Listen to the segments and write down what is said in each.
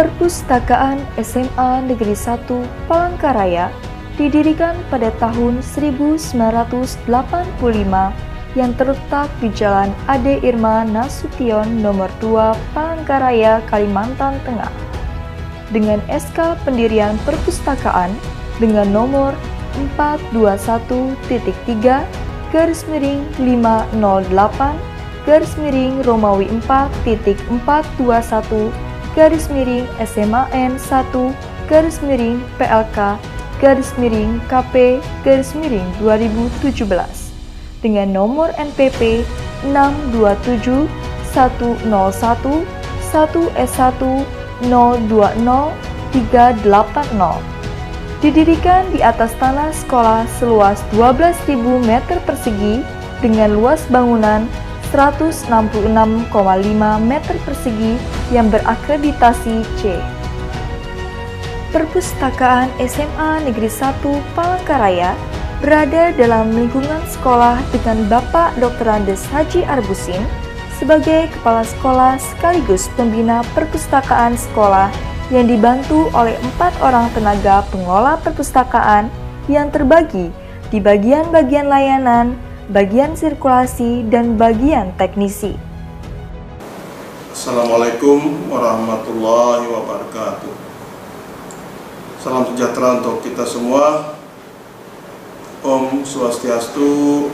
Perpustakaan SMA Negeri 1 Palangkaraya didirikan pada tahun 1985 yang terletak di Jalan Ade Irma Nasution Nomor 2 Palangkaraya, Kalimantan Tengah. Dengan SK pendirian perpustakaan dengan nomor 421-3/508 Romawi 4-1-SMA-1-PLK-PL-KP-2017 dengan nomor NPP 627101 1S1-020-380. Didirikan di atas tanah sekolah seluas 12.000 meter persegi dengan luas bangunan 166,5 meter persegi yang berakreditasi C. Perpustakaan SMA Negeri 1 Palangkaraya berada dalam lingkungan sekolah dengan Bapak Dr. Andes Haji Arbusin sebagai kepala sekolah sekaligus pembina perpustakaan sekolah yang dibantu oleh 4 orang tenaga pengelola perpustakaan yang terbagi di bagian-bagian layanan, bagian sirkulasi, dan bagian teknisi. Assalamualaikum warahmatullahi wabarakatuh. Salam sejahtera untuk kita semua. Om Swastiastu,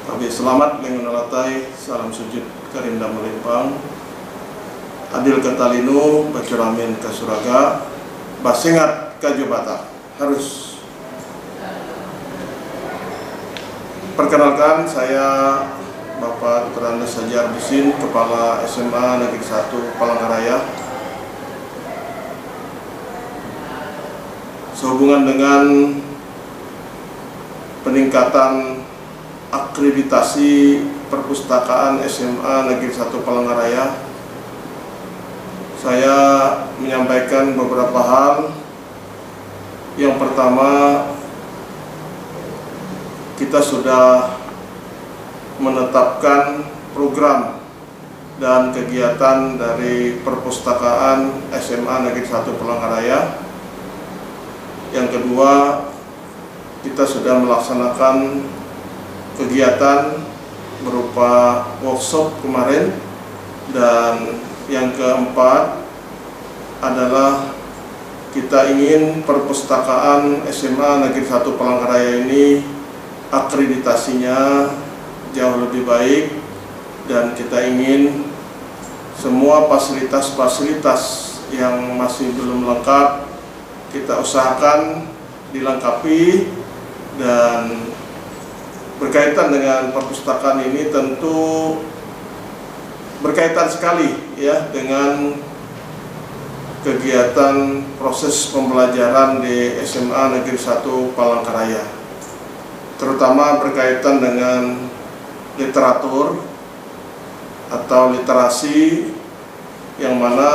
Abi Selamat Lengunalatai, salam sujud karinda melimpang, adil katalinu, bacuramin kasuraga, basengat kajubata. Harus. Perkenalkan, saya Bapak Dr. Andes Haji Arbusin, Kepala SMA Negeri 1 Palangkaraya. Sehubungan dengan peningkatan akreditasi perpustakaan SMA Negeri 1 Palangkaraya, saya menyampaikan beberapa hal. Yang pertama, kita sudah menetapkan program dan kegiatan dari perpustakaan SMA Negeri 1 Palangkaraya. Yang kedua, kita sudah melaksanakan kegiatan berupa workshop kemarin. Dan yang keempat adalah kita ingin perpustakaan SMA Negeri 1 Palangkaraya ini akreditasinya jauh lebih baik, dan kita ingin semua fasilitas-fasilitas yang masih belum lengkap kita usahakan dilengkapi. Dan berkaitan dengan perpustakaan ini tentu berkaitan sekali ya dengan kegiatan proses pembelajaran di SMA Negeri 1 Palangkaraya, terutama berkaitan dengan literatur atau literasi, yang mana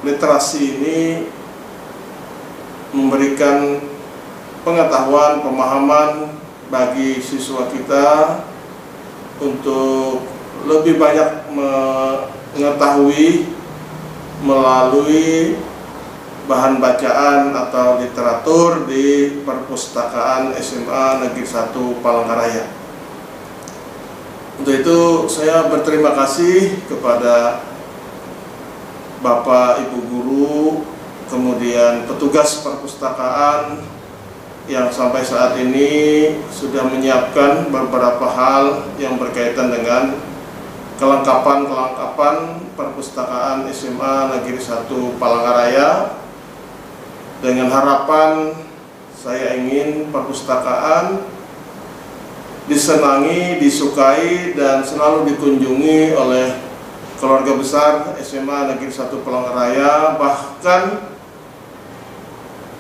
literasi ini memberikan pengetahuan, pemahaman bagi siswa kita untuk lebih banyak mengetahui melalui bahan bacaan atau literatur di perpustakaan SMA Negeri 1 Palangkaraya. Untuk itu saya berterima kasih kepada Bapak Ibu Guru, kemudian petugas perpustakaan yang sampai saat ini sudah menyiapkan beberapa hal yang berkaitan dengan kelengkapan perpustakaan SMA Negeri 1 Palangkaraya. Dengan harapan saya ingin perpustakaan disenangi, disukai, dan selalu dikunjungi oleh keluarga besar SMA Negeri 1 Palangkaraya. Bahkan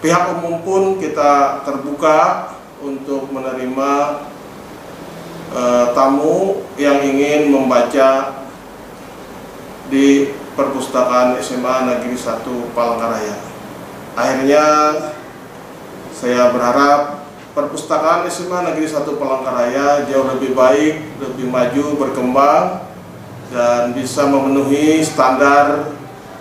pihak umum pun kita terbuka untuk menerima tamu yang ingin membaca di perpustakaan SMA Negeri 1 Palangkaraya. Akhirnya saya berharap perpustakaan SMA Negeri 1 Palangkaraya jauh lebih baik, lebih maju, berkembang, dan bisa memenuhi standar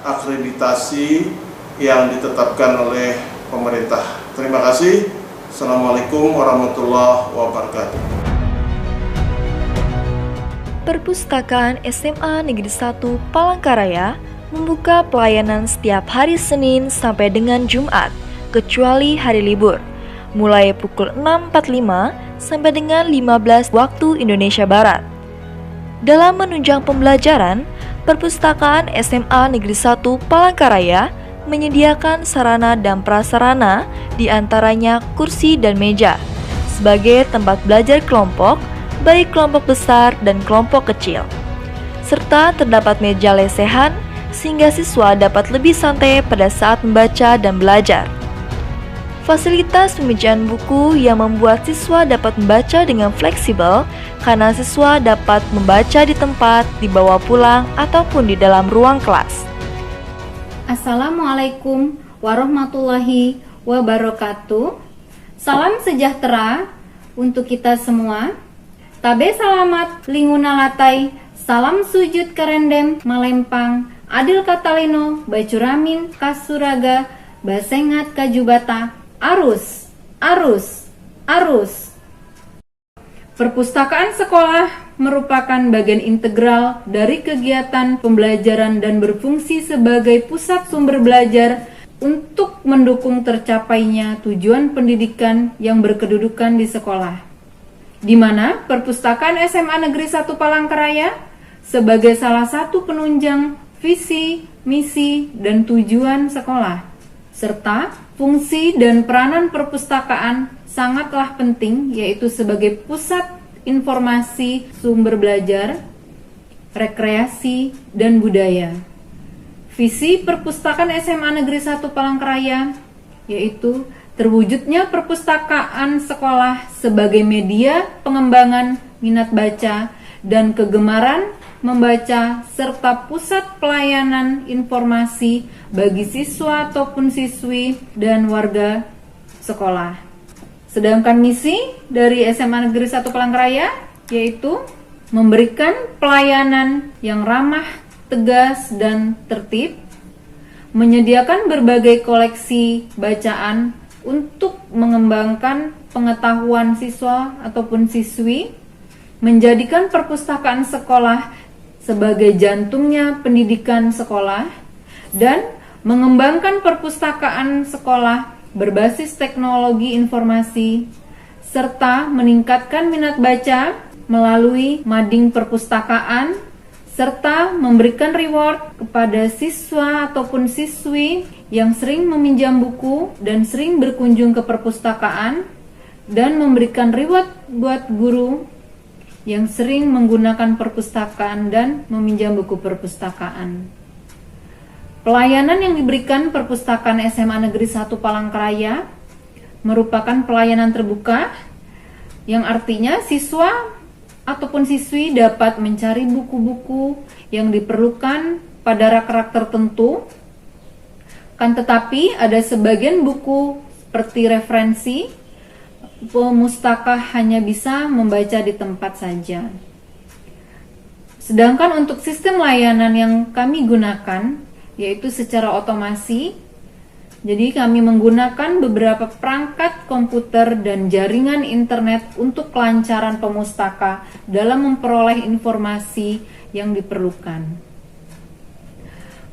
akreditasi yang ditetapkan oleh pemerintah. Terima kasih. Assalamualaikum warahmatullahi wabarakatuh. Perpustakaan SMA Negeri 1 Palangkaraya membuka pelayanan setiap hari Senin sampai dengan Jumat, kecuali hari libur, mulai pukul 6.45 sampai dengan 15 waktu Indonesia Barat. Dalam menunjang pembelajaran, Perpustakaan SMA Negeri 1 Palangkaraya menyediakan sarana dan prasarana, di antaranya kursi dan meja, sebagai tempat belajar kelompok, baik kelompok besar dan kelompok kecil. Serta terdapat meja lesehan, sehingga siswa dapat lebih santai pada saat membaca dan belajar. Fasilitas pemejaan buku yang membuat siswa dapat membaca dengan fleksibel karena siswa dapat membaca di tempat, dibawa pulang, ataupun di dalam ruang kelas. Assalamualaikum warahmatullahi wabarakatuh. Salam sejahtera untuk kita semua. Tabe salamat linguna latai, salam sujud kerendem malempang, adil katalino, bacuramin kasuraga, basengat kajubata, arus, arus, arus. Perpustakaan sekolah merupakan bagian integral dari kegiatan pembelajaran dan berfungsi sebagai pusat sumber belajar untuk mendukung tercapainya tujuan pendidikan yang berkedudukan di sekolah, di mana Perpustakaan SMA Negeri 1 Palangkaraya sebagai salah satu penunjang visi, misi, dan tujuan sekolah, serta fungsi dan peranan perpustakaan sangatlah penting, yaitu sebagai pusat informasi, sumber belajar, rekreasi, dan budaya. Visi Perpustakaan SMA Negeri 1 Palangkaraya yaitu terwujudnya perpustakaan sekolah sebagai media pengembangan minat baca dan kegemaran membaca, serta pusat pelayanan informasi bagi siswa ataupun siswi dan warga sekolah. Sedangkan misi dari SMA Negeri 1 Palangkaraya yaitu memberikan pelayanan yang ramah, tegas, dan tertib, menyediakan berbagai koleksi bacaan untuk mengembangkan pengetahuan siswa ataupun siswi, menjadikan perpustakaan sekolah sebagai jantungnya pendidikan sekolah, dan mengembangkan perpustakaan sekolah berbasis teknologi informasi, serta meningkatkan minat baca melalui mading perpustakaan, serta memberikan reward kepada siswa ataupun siswi yang sering meminjam buku dan sering berkunjung ke perpustakaan, dan memberikan reward buat guru yang sering menggunakan perpustakaan dan meminjam buku perpustakaan. Pelayanan yang diberikan Perpustakaan SMA Negeri 1 Palangkaraya merupakan pelayanan terbuka, yang artinya siswa ataupun siswi dapat mencari buku-buku yang diperlukan pada rak-rak tertentu. Kan tetapi ada sebagian buku seperti referensi, pemustakah hanya bisa membaca di tempat saja. Sedangkan untuk sistem layanan yang kami gunakan yaitu secara otomasi. Jadi kami menggunakan beberapa perangkat komputer dan jaringan internet untuk kelancaran pemustaka dalam memperoleh informasi yang diperlukan.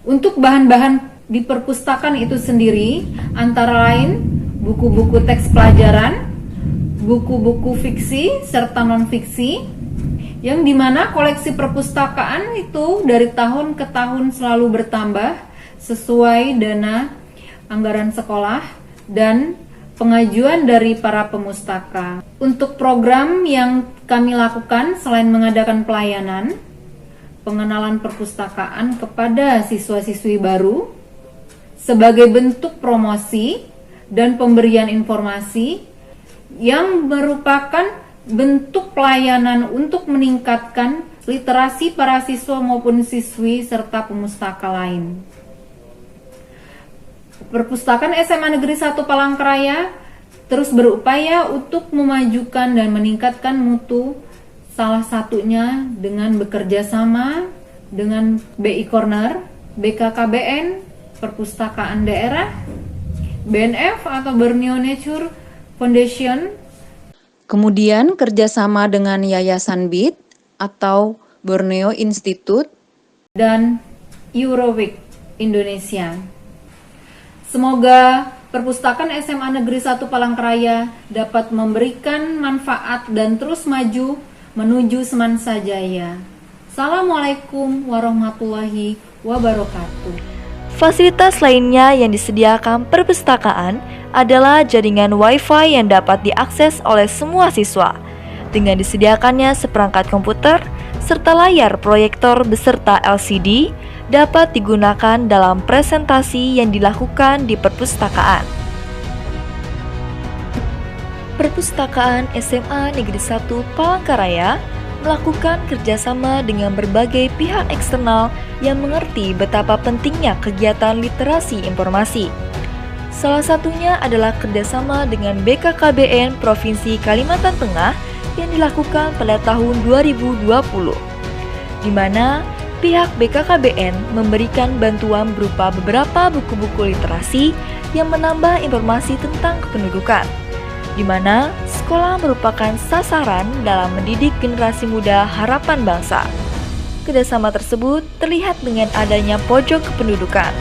Untuk bahan-bahan di perpustakaan itu sendiri antara lain buku-buku teks pelajaran, buku-buku fiksi serta non-fiksi, yang dimana koleksi perpustakaan itu dari tahun ke tahun selalu bertambah sesuai dana anggaran sekolah dan pengajuan dari para pemustaka. Untuk program yang kami lakukan selain mengadakan pelayanan, pengenalan perpustakaan kepada siswa-siswi baru sebagai bentuk promosi dan pemberian informasi yang merupakan bentuk pelayanan untuk meningkatkan literasi para siswa maupun siswi serta pemustaka lain. Perpustakaan SMA Negeri 1 Palangkaraya terus berupaya untuk memajukan dan meningkatkan mutu, salah satunya dengan bekerja sama dengan BI Corner BKKBN, Perpustakaan Daerah, BNF atau Borneo Nature Foundation. Kemudian kerjasama dengan Yayasan BIT atau Borneo Institute, dan Euroweek Indonesia. Semoga Perpustakaan SMA Negeri 1 Palangkaraya dapat memberikan manfaat dan terus maju menuju Semansa Jaya. Assalamualaikum warahmatullahi wabarakatuh. Fasilitas lainnya yang disediakan perpustakaan adalah jaringan Wi-Fi yang dapat diakses oleh semua siswa, dengan disediakannya seperangkat komputer serta layar proyektor beserta LCD dapat digunakan dalam presentasi yang dilakukan di perpustakaan. Perpustakaan SMA Negeri 1 Palangkaraya melakukan kerjasama dengan berbagai pihak eksternal yang mengerti betapa pentingnya kegiatan literasi informasi. Salah satunya adalah kerjasama dengan BKKBN Provinsi Kalimantan Tengah yang dilakukan pada tahun 2020, di mana pihak BKKBN memberikan bantuan berupa beberapa buku-buku literasi yang menambah informasi tentang kependudukan, di mana sekolah merupakan sasaran dalam mendidik generasi muda harapan bangsa. Kerjasama tersebut terlihat dengan adanya pojok kependudukan.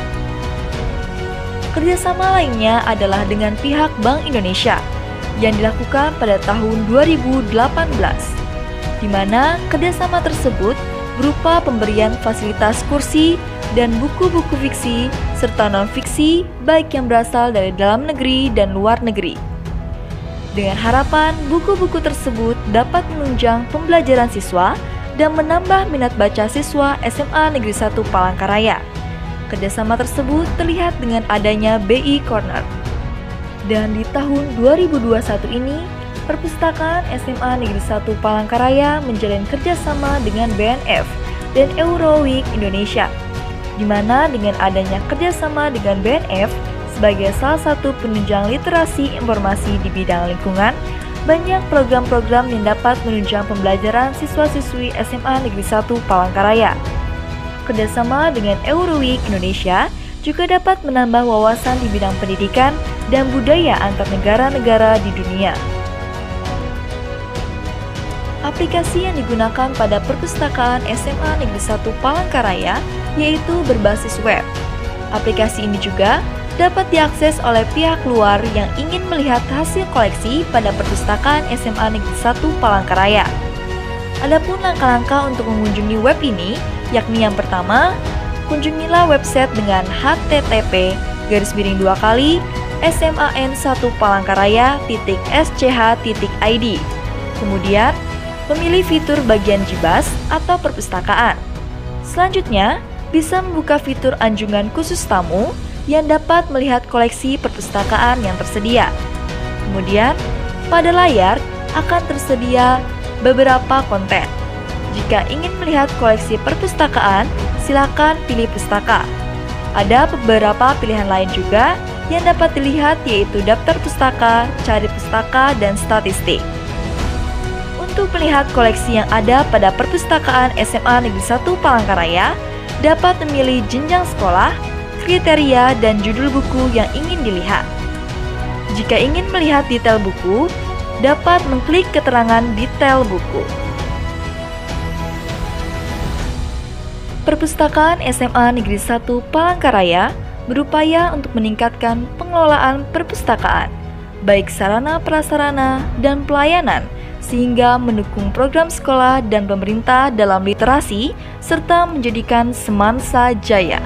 Kerjasama lainnya adalah dengan pihak Bank Indonesia yang dilakukan pada tahun 2018, di mana kerjasama tersebut berupa pemberian fasilitas kursi dan buku-buku fiksi serta non-fiksi baik yang berasal dari dalam negeri dan luar negeri. Dengan harapan buku-buku tersebut dapat menunjang pembelajaran siswa dan menambah minat baca siswa SMA Negeri 1 Palangkaraya. Kerjasama tersebut terlihat dengan adanya BI Corner. Dan di tahun 2021 ini, Perpustakaan SMA Negeri 1 Palangkaraya menjalin kerjasama dengan BNF dan Euroweek Indonesia, di mana dengan adanya kerjasama dengan BNF sebagai salah satu penunjang literasi informasi di bidang lingkungan, banyak program-program yang dapat menunjang pembelajaran siswa-siswi SMA Negeri 1 Palangkaraya. Kerjasama dengan Euroweek Indonesia juga dapat menambah wawasan di bidang pendidikan dan budaya antar negara-negara di dunia. Aplikasi yang digunakan pada Perpustakaan SMA Negeri 1 Palangkaraya yaitu berbasis web. Aplikasi ini juga dapat diakses oleh pihak luar yang ingin melihat hasil koleksi pada Perpustakaan SMA Negeri 1 Palangkaraya. Adapun langkah-langkah untuk mengunjungi web ini, yakni yang pertama, kunjungilah website dengan http://sman1palangkaraya.sch.id. Kemudian, memilih fitur bagian Jibas atau perpustakaan. Selanjutnya, bisa membuka fitur anjungan khusus tamu yang dapat melihat koleksi perpustakaan yang tersedia. Kemudian, pada layar akan tersedia beberapa konten. Jika ingin melihat koleksi perpustakaan, silakan pilih pustaka. Ada beberapa pilihan lain juga yang dapat dilihat yaitu daftar pustaka, cari pustaka, dan statistik. Untuk melihat koleksi yang ada pada Perpustakaan SMA Negeri 1 Palangkaraya, dapat memilih jenjang sekolah, kriteria, dan judul buku yang ingin dilihat. Jika ingin melihat detail buku, dapat mengklik keterangan detail buku. Perpustakaan SMA Negeri 1 Palangkaraya berupaya untuk meningkatkan pengelolaan perpustakaan, baik sarana prasarana dan pelayanan, sehingga mendukung program sekolah dan pemerintah dalam literasi, serta menjadikan Semansa Jaya.